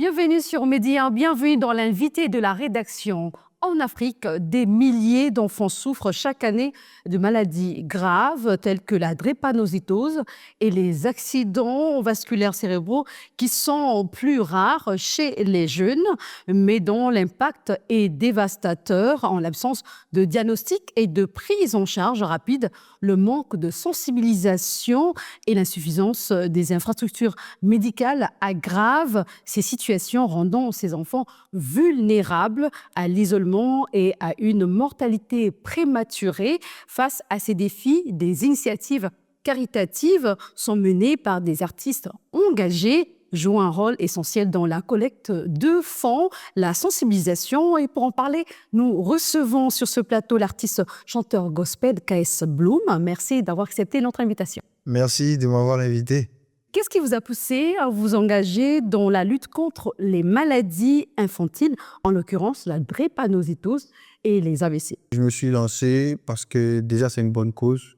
bienvenue sur Média, bienvenue dans l'invité de la rédaction. En Afrique, des milliers d'enfants souffrent chaque année de maladies graves telles que la drépanocytose et les accidents vasculaires cérébraux qui sont plus rares chez les jeunes, mais dont l'impact est dévastateur en l'absence de diagnostic et de prise en charge rapide, le manque de sensibilisation et l'insuffisance des infrastructures médicales aggravent ces situations, rendant ces enfants vulnérables à l'isolement et à une mortalité prématurée. Face à ces défis, des initiatives caritatives sont menées par des artistes engagés, jouent un rôle essentiel dans la collecte de fonds, la sensibilisation. Et pour en parler, nous recevons sur ce plateau l'artiste chanteur gospel KS Bloom. Merci d'avoir accepté notre invitation. Merci de m'avoir invité. Qu'est-ce qui vous a poussé à vous engager dans la lutte contre les maladies infantiles, en l'occurrence la drépanocytose et les AVC? Je me suis lancé parce que déjà c'est une bonne cause.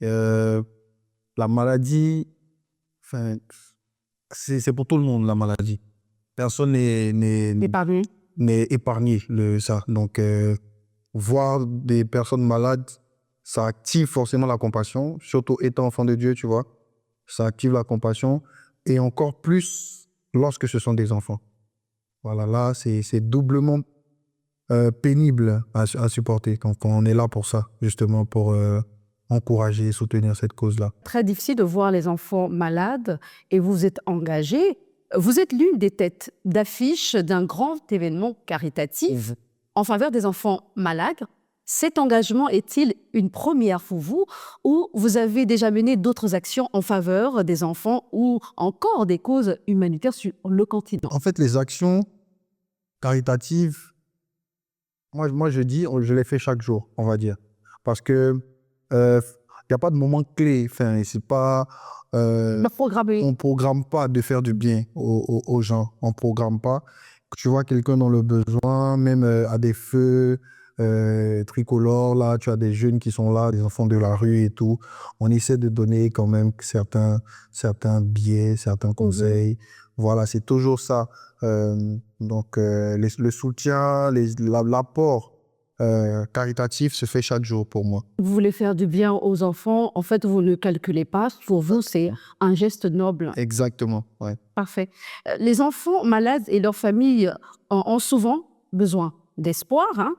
La maladie, c'est pour tout le monde la maladie. Personne n'est épargné ça. Donc voir des personnes malades, ça active forcément la compassion, surtout étant enfant de Dieu, tu vois. Ça active la compassion et encore plus lorsque ce sont des enfants. Voilà, là, c'est doublement pénible à supporter quand on est là pour ça, justement, pour encourager et soutenir cette cause-là. Très difficile de voir les enfants malades et vous êtes engagé. Vous êtes l'une des têtes d'affiche d'un grand événement caritatif en faveur des enfants malades. Cet engagement est-il une première pour vous ou vous avez déjà mené d'autres actions en faveur des enfants ou encore des causes humanitaires sur le continent? En fait, les actions caritatives, moi je dis, je les fais chaque jour, on va dire. Parce que y a pas de moment clé. Enfin, c'est pas... on ne programme pas de faire du bien aux gens. On ne programme pas. Tu vois quelqu'un dans le besoin, même à des feux... tricolore, là, tu as des jeunes qui sont là, des enfants de la rue et tout. On essaie de donner quand même certains biais, certains conseils. Voilà, c'est toujours ça. Donc, le soutien, l'apport caritatif se fait chaque jour pour moi. Vous voulez faire du bien aux enfants, en fait, vous ne calculez pas. Pour vous, c'est un geste noble. Exactement, ouais. Parfait. Les enfants malades et leurs familles ont souvent besoin d'espoir, hein.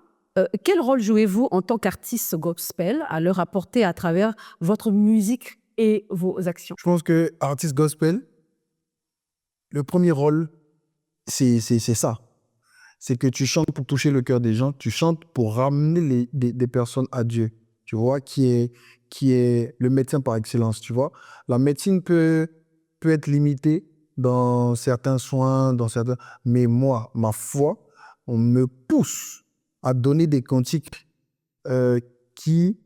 Quel rôle jouez-vous en tant qu'artiste gospel à leur apporter à travers votre musique et vos actions? Je pense que artiste gospel, le premier rôle, c'est ça. C'est que tu chantes pour toucher le cœur des gens, tu chantes pour ramener des personnes à Dieu, tu vois, qui est le médecin par excellence, tu vois. La médecine peut être limitée dans certains soins, mais moi, ma foi, on me pousse à donner des cantiques qui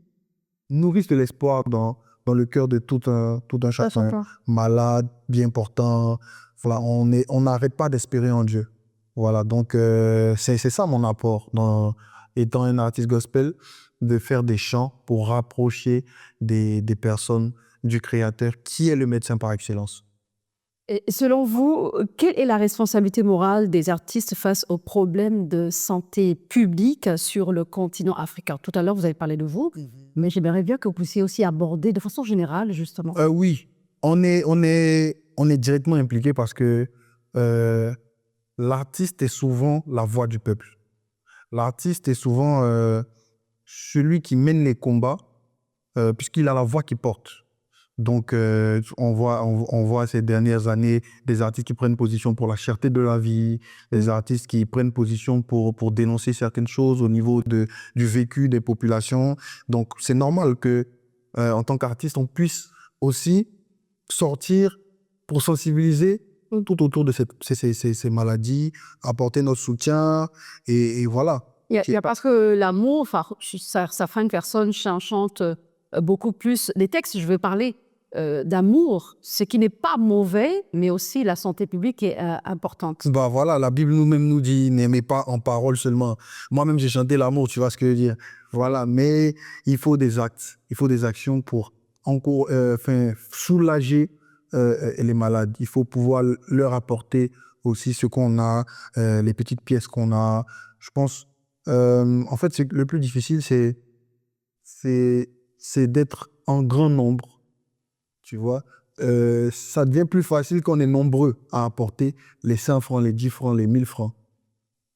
nourrissent de l'espoir dans le cœur de tout un chacun, malade, bien portant. Voilà, on n'arrête pas d'espérer en Dieu. Voilà, donc c'est ça mon apport étant un artiste gospel, de faire des chants pour rapprocher des personnes du Créateur, qui est le médecin par excellence. Et selon vous, quelle est la responsabilité morale des artistes face aux problèmes de santé publique sur le continent africain? Tout à l'heure, vous avez parlé de vous, mais j'aimerais bien que vous puissiez aussi aborder de façon générale, justement. Oui, on est directement impliqué parce que l'artiste est souvent la voix du peuple. L'artiste est souvent celui qui mène les combats, puisqu'il a la voix qui porte. Donc, on voit ces dernières années des artistes qui prennent position pour la cherté de la vie, des artistes qui prennent position pour dénoncer certaines choses au niveau du vécu des populations. Donc, c'est normal que, en tant qu'artiste, on puisse aussi sortir pour sensibiliser tout autour de ces maladies, apporter notre soutien et voilà. Parce que l'amour, certaines personnes chantent beaucoup plus les textes. Je veux parler d'amour, ce qui n'est pas mauvais, mais aussi la santé publique est importante. Bah voilà, la Bible nous dit, n'aimez pas en parole seulement. Moi-même, j'ai chanté l'amour, tu vois ce que je veux dire. Voilà, mais il faut des actes, il faut des actions pour soulager les malades. Il faut pouvoir leur apporter aussi ce qu'on a, les petites pièces qu'on a. Je pense, en fait, le plus difficile, c'est d'être en grand nombre, tu vois. Ça devient plus facile quand on est nombreux à apporter les 5 francs, les 10 francs, les 1000 francs,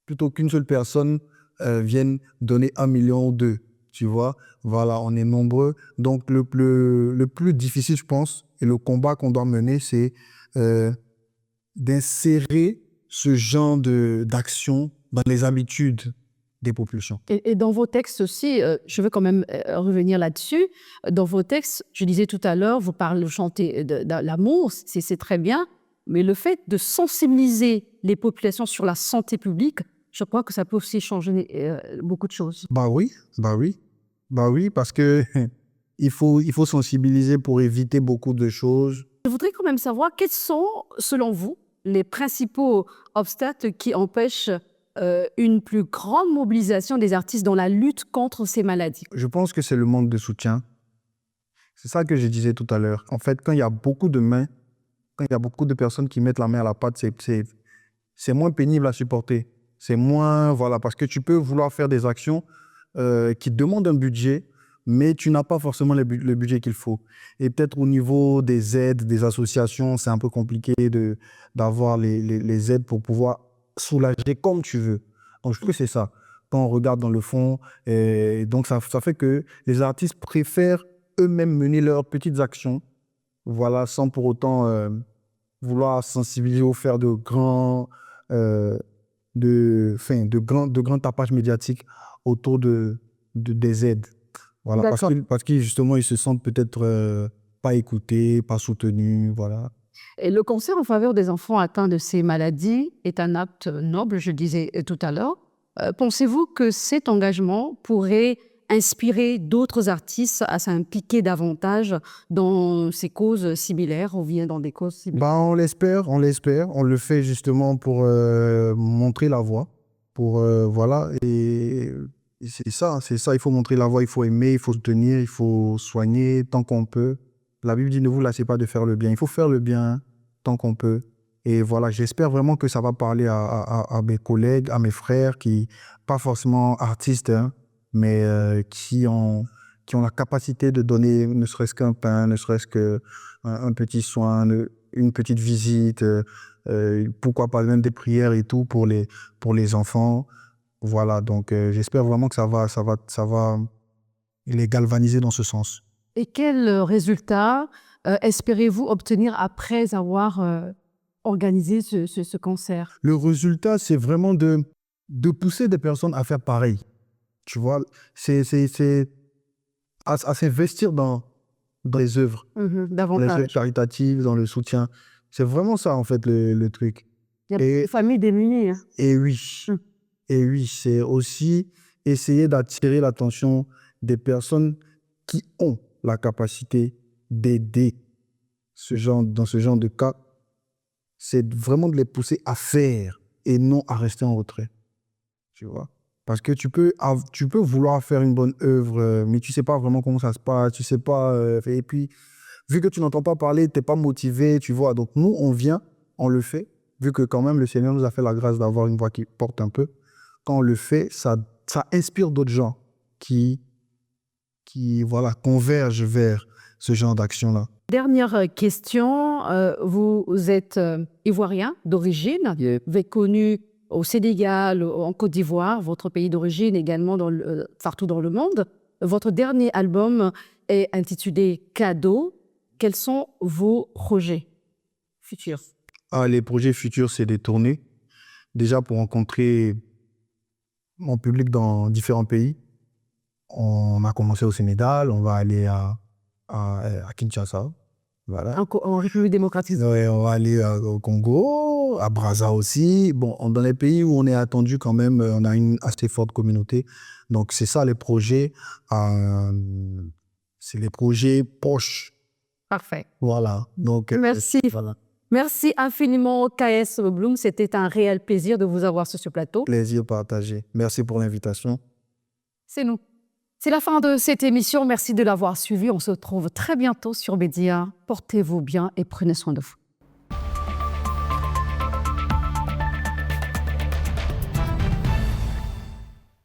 plutôt qu'une seule personne vienne donner 1 million ou 2, tu vois. Voilà, on est nombreux. Donc, le plus difficile, je pense, et le combat qu'on doit mener, c'est d'insérer ce genre d'action dans les habitudes des populations. Et dans vos textes aussi, je veux quand même revenir là-dessus. Dans vos textes, je disais tout à l'heure, vous parlez de chanter de l'amour, c'est très bien, mais le fait de sensibiliser les populations sur la santé publique, je crois que ça peut aussi changer beaucoup de choses. Bah oui, bah oui. Bah oui, parce que il faut sensibiliser pour éviter beaucoup de choses. Je voudrais quand même savoir quels sont, selon vous, les principaux obstacles qui empêchent une plus grande mobilisation des artistes dans la lutte contre ces maladies. Je pense que c'est le manque de soutien. C'est ça que je disais tout à l'heure. En fait, quand il y a beaucoup de mains, quand il y a beaucoup de personnes qui mettent la main à la pâte, c'est moins pénible à supporter. C'est moins, voilà, parce que tu peux vouloir faire des actions qui demandent un budget, mais tu n'as pas forcément le budget qu'il faut. Et peut-être au niveau des aides, des associations, c'est un peu compliqué d'avoir les aides pour pouvoir soulager comme tu veux. Donc, je trouve que c'est ça. Quand on regarde dans le fond, et donc ça fait que les artistes préfèrent eux-mêmes mener leurs petites actions, voilà, sans pour autant vouloir sensibiliser ou faire de grands tapages médiatiques autour des aides. Voilà, parce que justement, ils se sentent peut-être pas écoutés, pas soutenus, voilà. Et le concert en faveur des enfants atteints de ces maladies est un acte noble, je disais tout à l'heure. Pensez-vous que cet engagement pourrait inspirer d'autres artistes à s'impliquer davantage dans ces causes similaires ou bien dans des causes similaires? Bah, on l'espère. On le fait justement pour montrer la voie. Voilà. Et c'est ça, il faut montrer la voie, il faut aimer, il faut soutenir, il faut soigner tant qu'on peut. La Bible dit ne vous lassez pas de faire le bien. Il faut faire le bien tant qu'on peut. Et voilà, j'espère vraiment que ça va parler à mes collègues, à mes frères, pas forcément artistes, hein, mais qui ont la capacité de donner ne serait-ce qu'un pain, ne serait-ce qu'un petit soin, une petite visite, pourquoi pas même des prières et tout pour les enfants. Voilà, donc j'espère vraiment que ça va les galvaniser dans ce sens. Et quels résultats espérez-vous obtenir après avoir organisé ce concert? Le résultat, c'est vraiment de pousser des personnes à faire pareil. Tu vois, c'est à s'investir dans les œuvres, dans les œuvres caritatives, dans le soutien. C'est vraiment ça, en fait, le truc. Il y a des familles démunies. Hein. Et oui, et oui, c'est aussi essayer d'attirer l'attention des personnes qui ont la capacité d'aider dans ce genre de cas. C'est vraiment de les pousser à faire et non à rester en retrait. Tu vois? Parce que tu peux vouloir faire une bonne œuvre, mais tu ne sais pas vraiment comment ça se passe, tu sais pas. Et puis, vu que tu n'entends pas parler, tu n'es pas motivé, tu vois. Donc, nous, on vient, on le fait, vu que quand même, le Seigneur nous a fait la grâce d'avoir une voix qui porte un peu. Quand on le fait, ça inspire d'autres gens qui voilà, convergent vers ce genre d'action-là. Dernière question, vous êtes ivoirien d'origine, vous êtes connu au Sénégal, en Côte d'Ivoire, votre pays d'origine également partout dans le monde. Votre dernier album est intitulé Cadeau. Quels sont vos projets futurs? Les projets futurs, c'est des tournées. Déjà pour rencontrer mon public dans différents pays. On a commencé au Sénégal, on va aller à Kinshasa. Voilà. En République démocratique. Ouais, on va aller au Congo, à Brazza aussi. Bon, dans les pays où on est attendu quand même, on a une assez forte communauté. Donc, c'est ça les projets. C'est les projets proches. Parfait. Voilà. Donc, merci. Voilà. Merci infiniment, KS Bloom. C'était un réel plaisir de vous avoir sur ce plateau. Plaisir partagé. Merci pour l'invitation. C'est nous. C'est la fin de cette émission. Merci de l'avoir suivi. On se retrouve très bientôt sur Média. Portez-vous bien et prenez soin de vous.